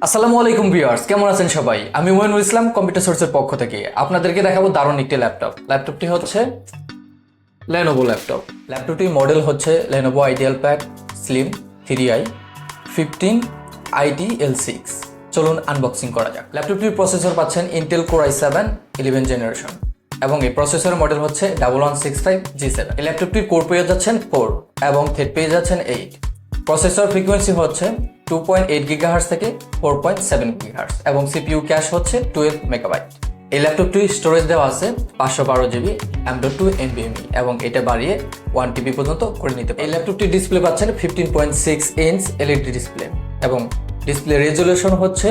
আসসালামু আলাইকুম ভিউয়ার্স, কেমন আছেন সবাই? আমি মইনুল ইসলাম কম্পিউটার সোর্সের পক্ষ থেকে আপনাদেরকে দেখাবো দারুণ একটি ল্যাপটপটি হচ্ছে Lenovo ল্যাপটপ। ল্যাপটপটির মডেল হচ্ছে Lenovo IdeaPad Slim 3i 15 IDL6। চলুন আনবক্সিং করা যাক। ল্যাপটপটির প্রসেসর পাচ্ছেন Intel core-i7 11th জেনারেশন এবং এই প্রসেসরের মডেল হচ্ছে 1165G7। এই ল্যাপটপটির কোর পেয়ে যাচ্ছেন 4 এবং থ্রেড পেয়ে যাচ্ছেন 8। প্রসেসর ফ্রিকোয়েন্সি হচ্ছে 2.8 GHz থেকে 4.7 GHz এবং সিপিইউ ক্যাশ হচ্ছে 12 MB। এই ল্যাপটপটির স্টোরেজ দেওয়া আছে 512 GB M.2 NVMe এবং এটা বাড়িয়ে 1 TB পর্যন্ত করে নিতে পারেন। এই ল্যাপটপটির ডিসপ্লে পাচ্ছেন 15.6 ইঞ্চ LED ডিসপ্লে এবং ডিসপ্লে রেজুলেশন হচ্ছে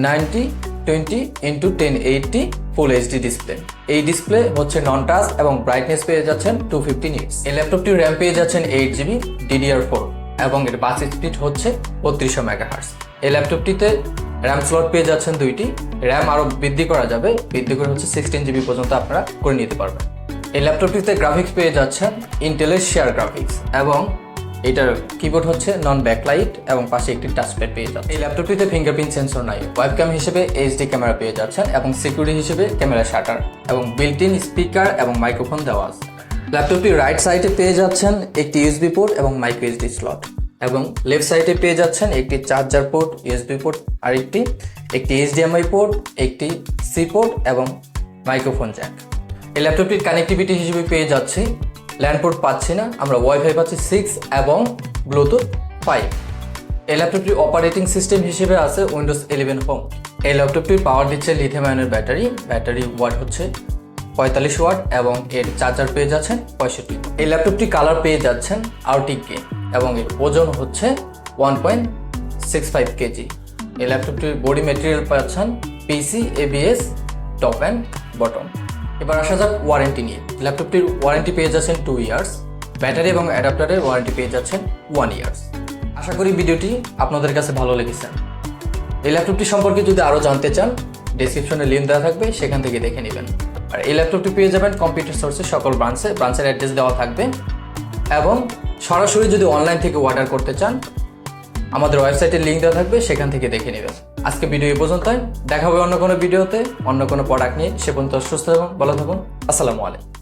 9020x1080 ফুল HD ডিসপ্লে। এই ডিসপ্লে হচ্ছে নন টাচ এবং ব্রাইটনেস পেয়ে যাচ্ছেন 250 নিটস। এই ল্যাপটপটির র্যাম পেয়ে যাচ্ছেন 8 GB DDR4 এবং এর বাস স্পিড হচ্ছে 3200 MHz। এই ল্যাপটপটিতে র্যাম স্লট পেয়ে যাচ্ছেন 2টি। র্যাম আরও বৃদ্ধি করা যাবে, বৃদ্ধি করে হচ্ছে 16 GB পর্যন্ত আপনারা করে নিতে পারবেন। এই ল্যাপটপটিতে গ্রাফিক্স পেয়ে যাচ্ছেন ইন্টেলের শেয়ার গ্রাফিক্স এবং এটার কিবোর্ড হচ্ছে নন ব্যাকলাইট এবং পাশে একটি টাচপ্যাড পেয়ে যাচ্ছে। এই ল্যাপটপটিতে ফিঙ্গারপ্রিন্ট সেন্সর নাই, ওয়েবক্যাম হিসেবে HD ক্যামেরা পেয়ে যাচ্ছেন এবং সিকিউরিটি হিসেবে ক্যামেরা শাটার এবং বিল্ট ইন স্পিকার এবং মাইক্রোফোন দেওয়া আছে। ল্যাপটপটির রাইট সাইডে পেয়ে যাচ্ছেন একটি USB পোর্ট এবং মাইক্রো SD স্লট এবং লেফট সাইডে পেয়ে যাচ্ছেন একটি চার্জার পোর্ট, USB পোর্ট আর একটি HDMI পোর্ট, একটি সি পোর্ট এবং মাইক্রোফোন জ্যাক। এই ল্যাপটপটির কানেক্টিভিটি হিসেবে পেয়ে যাচ্ছি ল্যান্ড পোর্ট পাচ্ছি না, আমরা ওয়াইফাই পাচ্ছি 6 এবং ব্লুটুথ 5। এই ল্যাপটপটির অপারেটিং সিস্টেম হিসেবে আছে উইন্ডোজ 11 হোম। এই ল্যাপটপটির পাওয়ার দিচ্ছে লিথিয়াম আয়নের ব্যাটারি ওয়াট হচ্ছে 45 ওয়াট এবং এর চার্জার পেয়ে যাচ্ছেন 65। এই ল্যাপটপটি কালার পেয়ে যাচ্ছেন আর্টিক গ্রিন এবং এর ওজন হচ্ছে 1.65 kg। এই ল্যাপটপটির বডি ম্যাটেরিয়াল পাচ্ছেন PCIe টপ অ্যান্ড বটম। এবার আসা যাক ওয়ারেন্টি নিয়ে। ল্যাপটপটির ওয়ারেন্টি পেয়ে যাচ্ছেন 2 ইয়ার্স, ব্যাটারি এবং অ্যাডাপ্টারের ওয়ারেন্টি পেয়ে যাচ্ছেন 1 ইয়ার্স। আশা করি ভিডিওটি আপনাদের কাছে ভালো লেগেছে। এই ল্যাপটপটি সম্পর্কে যদি আরও জানতে চান ডেসক্রিপশনে লিঙ্ক দেওয়া থাকবে, সেখান থেকে দেখে নেবেন। আর এই ল্যাপটপটি পেয়ে যাবেন কম্পিউটার সোর্সের সকল ব্রাঞ্চের অ্যাড্রেস দেওয়া থাকবে এবং সরাসরি যদি অনলাইন থেকে অর্ডার করতে চান আমাদের ওয়েবসাইটের লিঙ্ক দেওয়া থাকবে, সেখান থেকে দেখে নেবেন। আজকে ভিডিও এই পর্যন্তই, দেখা হবে অন্য কোনো ভিডিওতে অন্য কোনো প্রোডাক্ট নিয়ে। সে পর্যন্ত সুস্থ থাকুন, ভালো থাকুন। আসসালামু আলাইকুম।